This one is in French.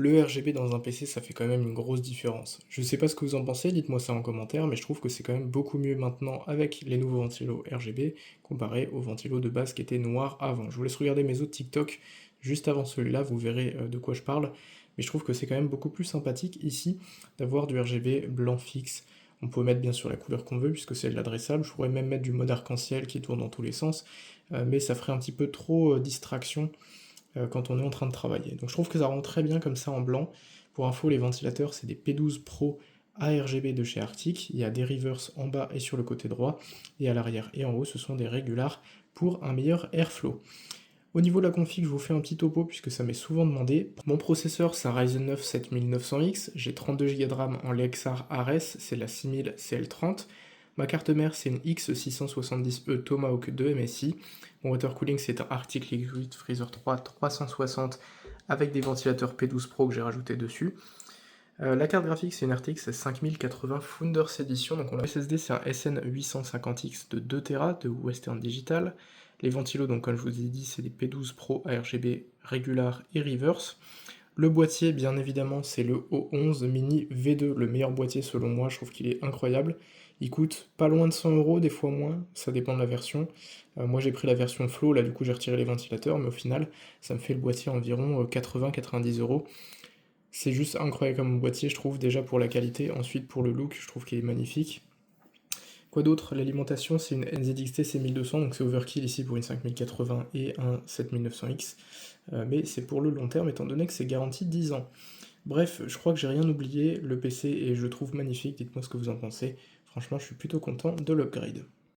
Le RGB dans un PC, ça fait quand même une grosse différence. Je sais pas ce que vous en pensez, dites-moi ça en commentaire, mais je trouve que c'est quand même beaucoup mieux maintenant avec les nouveaux ventilos RGB comparé aux ventilos de base qui étaient noirs avant. Je vous laisse regarder mes autres TikTok juste avant celui-là, vous verrez de quoi je parle, mais je trouve que c'est quand même beaucoup plus sympathique ici d'avoir du RGB blanc fixe. On peut mettre bien sûr la couleur qu'on veut puisque c'est de l'adressable, je pourrais même mettre du mode arc-en-ciel qui tourne dans tous les sens, mais ça ferait un petit peu trop distraction quand on est en train de travailler. Donc je trouve que ça rend très bien comme ça en blanc. Pour info, les ventilateurs, c'est des P12 Pro ARGB de chez Arctic. Il y a des reverse en bas et sur le côté droit, et à l'arrière et en haut, ce sont des régulars pour un meilleur airflow. Au niveau de la config, je vous fais un petit topo puisque ça m'est souvent demandé. Mon processeur, c'est un Ryzen 9 7900X, j'ai 32 Go de RAM en Lexar Ares, c'est la 6000 CL30. Ma carte mère, c'est une X670E Tomahawk 2 MSI. Mon water cooling, c'est un Arctic Liquid Freezer 3 360 avec des ventilateurs P12 Pro que j'ai rajouté dessus. La carte graphique, c'est une RTX 5080 Founders Edition, donc on l'a. Le SSD, c'est un SN850X de 2 Tera de Western Digital. Les ventilos, donc comme je vous ai dit, c'est des P12 Pro ARGB Regular et Reverse. Le boîtier, bien évidemment, c'est le O11 Mini V2, le meilleur boîtier selon moi, je trouve qu'il est incroyable. Il coûte pas loin de 100 €, des fois moins, ça dépend de la version. Moi j'ai pris la version Flow, là du coup j'ai retiré les ventilateurs, mais au final, ça me fait le boîtier environ 80-90 €. C'est juste incroyable comme boîtier, je trouve, déjà pour la qualité, ensuite pour le look, je trouve qu'il est magnifique. Quoi d'autre? L'alimentation, c'est une NZXT C1200, donc c'est overkill ici pour une 5080 et un 7900X, mais c'est pour le long terme étant donné que c'est garanti 10 ans. Bref, je crois que j'ai rien oublié, le PC est, je trouve, magnifique, dites-moi ce que vous en pensez. Franchement, je suis plutôt content de l'upgrade.